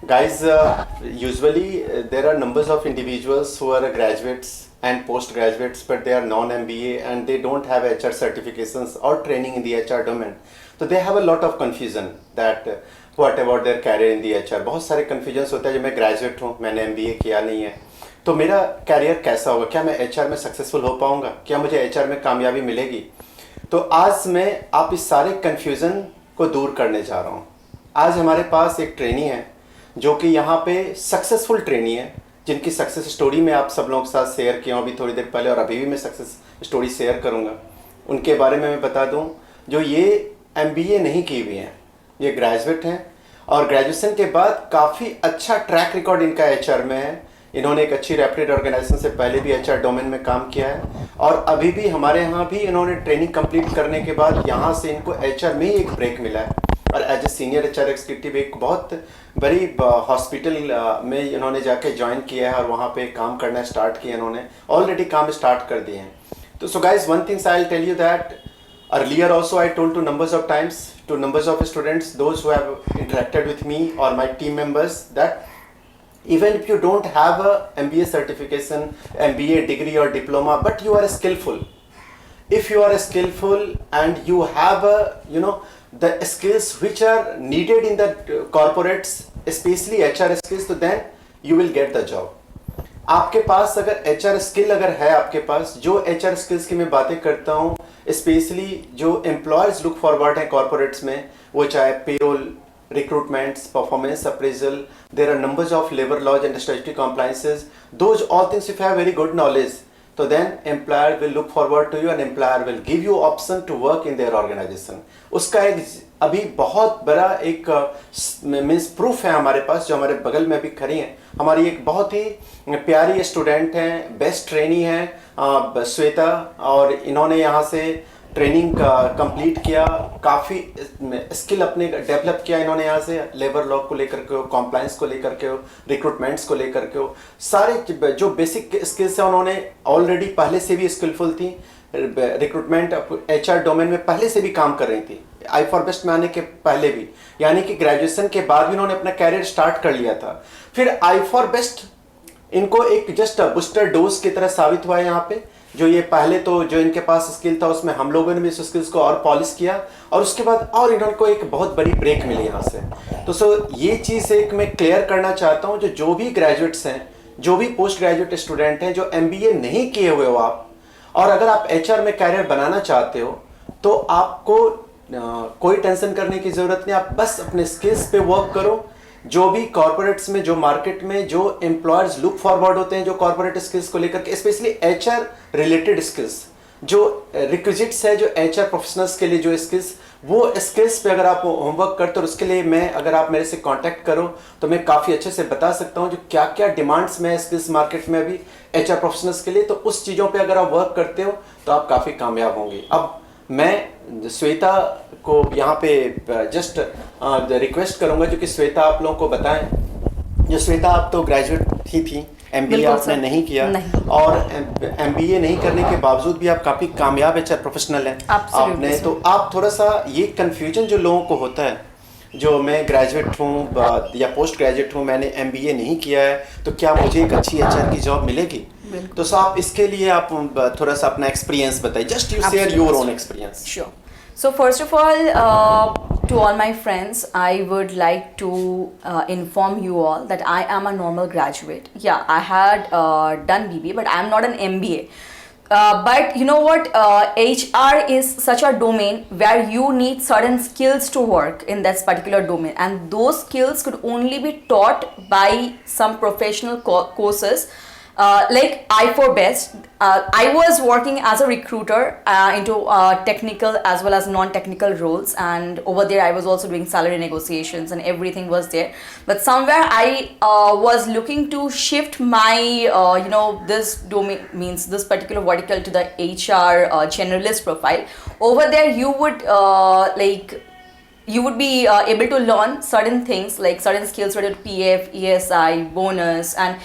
Guys, usually there are numbers of individuals who are graduates and postgraduates, but they are non-MBA and they don't have HR certifications or training in the HR domain. So they have a lot of confusion that what about their career in the HR. बहुत सारे confusions होता है जब मैं graduate हूँ, मैंने MBA किया नहीं है, तो मेरा कैरियर कैसा होगा, क्या मैं HR में सक्सेसफुल हो पाऊँगा, क्या मुझे HR में कामयाबी मिलेगी. तो आज मैं आप इस सारे कन्फ्यूज़न को दूर करने जा रहा हूँ. आज हमारे पास एक ट्रेनी है जो कि यहाँ पे सक्सेसफुल ट्रेनी है, जिनकी सक्सेस स्टोरी मैं आप सब लोगों के साथ शेयर किया हूँ अभी थोड़ी देर पहले, और अभी भी मैं सक्सेस स्टोरी शेयर करूँगा. उनके बारे में मैं बता दूँ, जो ये MBA नहीं की हुई हैं, ये ग्रेजुएट हैं और ग्रेजुएशन के बाद काफ़ी अच्छा ट्रैक रिकॉर्ड इनका HR में है. इन्होंने एक अच्छी रेप्यूटेड ऑर्गेनाइजेशन से पहले भी HR डोमेन में काम किया है और अभी भी हमारे यहाँ भी इन्होंने ट्रेनिंग कंप्लीट करने के बाद यहाँ से इनको HR में ही एक ब्रेक मिला है और as a senior HR executive एक बहुत बड़ी हॉस्पिटल में इन्होंने जाके ज्वाइन किया है और वहाँ पे काम करना स्टार्ट किया. इन्होंने ऑलरेडी काम स्टार्ट कर दिए हैं. तो so guys, one things I will tell you that earlier also I told to numbers of times to numbers of students, those who have interacted with me or my team members, that even if you don't have a MBA certification, MBA degree or diploma, but you are skillful, if you are skillful and you have the skills which are needed in the corporates, especially HR skills, तो then you will get the job. आपके पास अगर HR skill अगर है, आपके पास जो HR skills की मैं बातें करता हूँ, स्पेशली जो एम्प्लॉयर्स लुक फॉरवर्ड हैं कॉर्पोरेट्स में, वो चाहे payroll, recruitments, performance appraisal, there are numbers of labour laws and statutory compliances, those all things if you have very good knowledge, तो then employer will look forward to you and employer will give you option to work in their organisation. उसका एक अभी बहुत बड़ा एक means proof है हमारे पास, जो हमारे बगल में अभी खड़ी हैं. हमारी एक बहुत ही प्यारी स्टूडेंट हैं, बेस्ट ट्रेनी हैं श्वेता, और इन्होंने यहाँ से ट्रेनिंग कंप्लीट किया, काफ़ी स्किल अपने डेवलप किया इन्होंने यहाँ से, लेबर लॉ को लेकर के हो, कॉम्प्लायंस को लेकर के हो, रिक्रूटमेंट्स को लेकर के हो, सारे जो बेसिक स्किल्स हैं उन्होंने ऑलरेडी पहले से भी स्किलफुल थी. रिक्रूटमेंट HR डोमेन में पहले से भी काम कर रही थी, i4best में आने के पहले भी, यानी कि ग्रेजुएशन के बाद भी उन्होंने अपना कैरियर स्टार्ट कर लिया था. फिर i4best इनको एक जस्ट बूस्टर डोज की तरह साबित हुआ है यहाँ पे. जो ये पहले तो जो इनके पास स्किल था उसमें हम लोगों ने भी इस स्किल्स को और पॉलिश किया और उसके बाद और इनको एक बहुत बड़ी ब्रेक मिली यहाँ से. तो सो ये चीज़ एक मैं क्लियर करना चाहता हूँ, जो भी ग्रेजुएट्स हैं, जो भी पोस्ट ग्रेजुएट स्टूडेंट हैं, जो MBA नहीं किए हुए हो आप, और अगर आप HR में कैरियर बनाना चाहते हो, तो आपको कोई टेंशन करने की ज़रूरत नहीं. आप बस अपने स्किल्स पे वर्क करो. जो भी कॉर्पोरेट्स में, जो मार्केट में जो एम्प्लॉयर्स लुक फॉरवर्ड होते हैं, जो कॉर्पोरेट स्किल्स को लेकर के, स्पेशली HR रिलेटेड स्किल्स, जो रिक्विजिट्स है जो HR प्रोफेशनल्स के लिए, जो स्किल्स, वो स्किल्स पे अगर आप होमवर्क करते हो, उसके लिए मैं, अगर आप मेरे से कांटेक्ट करो तो मैं काफ़ी अच्छे से बता सकता हूँ जो क्या क्या डिमांड्स में है स्किल्स मार्केट में अभी HR प्रोफेशनल्स के लिए. तो उस चीज़ों पे अगर आप वर्क करते हो तो आप काफ़ी कामयाब होंगे. अब मैं श्वेता को यहाँ पे जस्ट रिक्वेस्ट करूँगा, जो कि श्वेता आप लोगों को बताएं. जो श्वेता, आप तो ग्रेजुएट ही थी, MBA आपने नहीं किया, और MBA नहीं करने के बावजूद भी आप काफ़ी कामयाब HR प्रोफेशनल हैं आपने. तो आप थोड़ा सा ये कन्फ्यूजन जो लोगों को होता है, जो मैं ग्रेजुएट हूँ या पोस्ट ग्रेजुएट हूँ, मैंने MBA नहीं किया है, तो क्या मुझे एक अच्छी HR की जॉब मिलेगी? तो आप इसके लिए आप थोड़ा सा अपना एक्सपीरियंस बताइए. Just you share your own experience. Sure. So first of all, to all my friends, I would like to inform you all that I am a normal graduate. Yeah, I had done BBA, but I am not an MBA. But you know what, HR is such a domain where you need certain skills to work in that particular domain, and those skills could only be taught by some professional courses like i4best. I was working as a recruiter into technical as well as non-technical roles, and over there I was also doing salary negotiations and everything was there. But somewhere I was looking to shift my this domain, means this particular vertical, to the HR generalist profile. Over there you would you would be able to learn certain things, like certain skills related to PF, ESI, bonus, and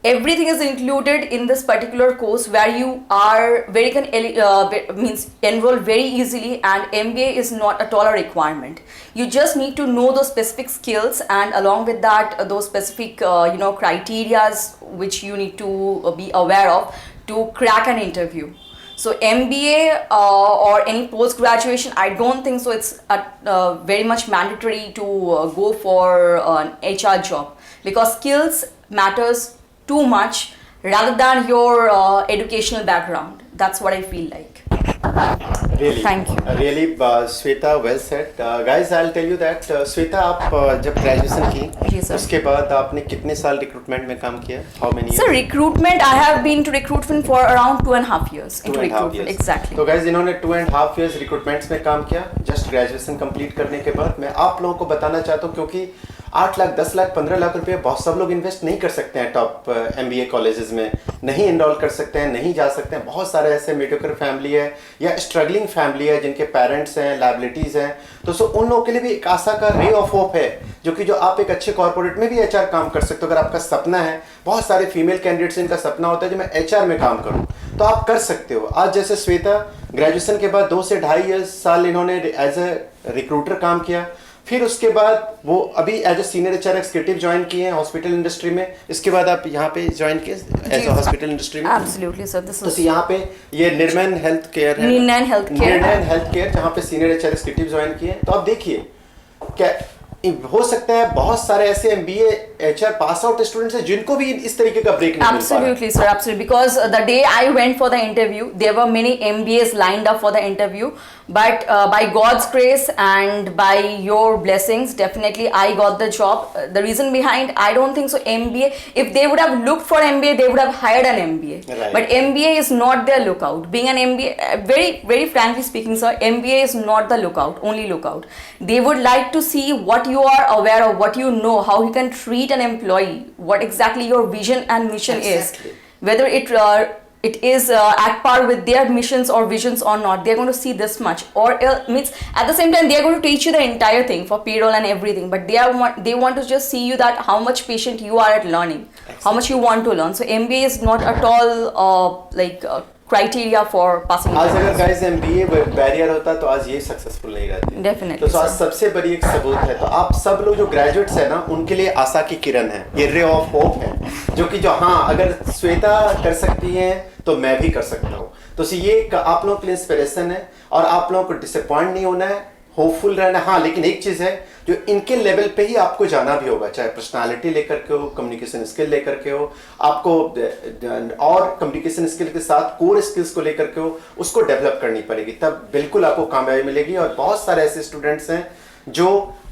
everything is included in this particular course where you are very means enroll very easily, and MBA is not at all a requirement. You just need to know those specific skills, and along with that those specific criterias which you need to be aware of to crack an interview. So MBA or any post graduation, I don't think so it's very much mandatory to go for an HR job, because skills matters too much rather than your educational background. That's what I feel like. Really, Thank you. Really, Shweta, well said. Guys, I'll tell you that Shweta, आप जब graduation जी, की sir. उसके बाद आपने कितने साल recruitment में काम किया? How many years? So recruitment, I have been to recruitment for around 2.5 years. Into 2.5 recruitment, years. exactly. तो गाइज इन्होंने 2.5 years रिक्रूटमेंट्स में काम किया जस्ट ग्रेजुएशन कंप्लीट करने के बाद। मैं आप लोगों को बताना चाहता हूँ, क्योंकि 8 लाख 10 लाख 15 लाख रुपए बहुत सब लोग इन्वेस्ट नहीं कर सकते हैं टॉप MBA कॉलेजेस में, नहीं इनरोल कर सकते हैं, नहीं जा सकते हैं। बहुत सारे ऐसे मीडियोकर फैमिली है या स्ट्रगलिंग फैमिली है जिनके पेरेंट्स हैं, लायबिलिटीज हैं, तो सो उन लोगों के लिए भी एक आशा का रे ऑफ होप है, जो कि जो आप एक अच्छे कॉर्पोरेट में भी HR काम कर सकते हो। अगर आपका सपना है, बहुत सारे फीमेल कैंडिडेट्स इनका सपना होता है जो मैं HR में काम करूं, तो आप कर सकते हो। आज जैसे श्वेता ग्रेजुएशन के बाद 2 से 2.5 साल इन्होंने एज ए रिक्रूटर काम किया, फिर उसके बाद वो अभी as a senior HR executive join किए हैं हॉस्पिटल इंडस्ट्री में। इसके बाद आप यहाँ पे ज्वाइन किए एज ए हॉस्पिटल इंडस्ट्री में। Absolutely, sir. This तो is यहाँ पे ये निर्णय हेल्थ केयर है, Nirnayan Healthcare. निर्णय हेल्थ केयर, जहाँ पे सीनियर HR एग्जीक्यूटिव ज्वाइन किए। तो आप देखिए क्या हो सकता है, बहुत सारे ऐसे MBA HR pass out students हैं जिनको भी इस तरीके का ब्रेक नहीं मिल पा रहा। Absolutely, sir. Absolutely. Because the day I went for the interview, there were many MBAs lined up for the interview. But by God's grace and by your blessings, definitely I got the job. The reason behind, I don't think so MBA, if they would have looked for MBA, they would have hired an MBA. Right. But MBA is not their lookout. Being an MBA, very, very frankly speaking, sir, MBA is not the lookout, only lookout. They would like to see what you are aware of, what you know, how you can treat an employee, what exactly your vision and mission Exactly. is. Whether it is at par with their missions or visions or not, they're going to see this much, or means at the same time they're going to teach you the entire thing for payroll and everything, but they want to just see you that how much patient you are at learning, how much you want to learn. So MBA is not at all criteria for passing आज अगर interviews. Guys MBA barrier होता तो आज ये successful नहीं रहती। Definitely, तो आज sir. सबसे बड़ी एक सबूत है। तो आप सब लोग जो ग्रेजुएट्स है ना, उनके लिए आशा की किरण है, ये रे ऑफ होप है, जो कि जो हाँ अगर श्वेता कर सकती है तो मैं भी कर सकता हूँ। तो ये एक आप लोगों के लिए इंस्पिरेशन है, और आप लोगों को डिसअपॉइंट नहीं होना है, होपफुल रहना। हाँ, लेकिन एक चीज़ है, जो इनके लेवल पे ही आपको जाना भी होगा, चाहे पर्सनालिटी लेकर के हो, कम्युनिकेशन स्किल लेकर के हो, आपको और कम्युनिकेशन स्किल के साथ कोर स्किल्स को लेकर के हो, उसको डेवलप करनी पड़ेगी, तब बिल्कुल आपको कामयाबी मिलेगी। और बहुत सारे ऐसे स्टूडेंट्स हैं जो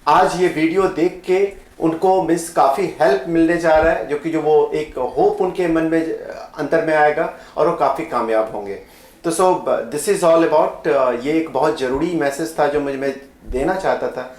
आज ये वीडियो देख के उनको मीन्स काफ़ी हेल्प मिलने जा रहा है, जो कि जो वो एक होप उनके मन में अंतर में आएगा और वो काफ़ी कामयाब होंगे। तो so this is all about, ये एक बहुत ज़रूरी मैसेज था जो मैं देना चाहता था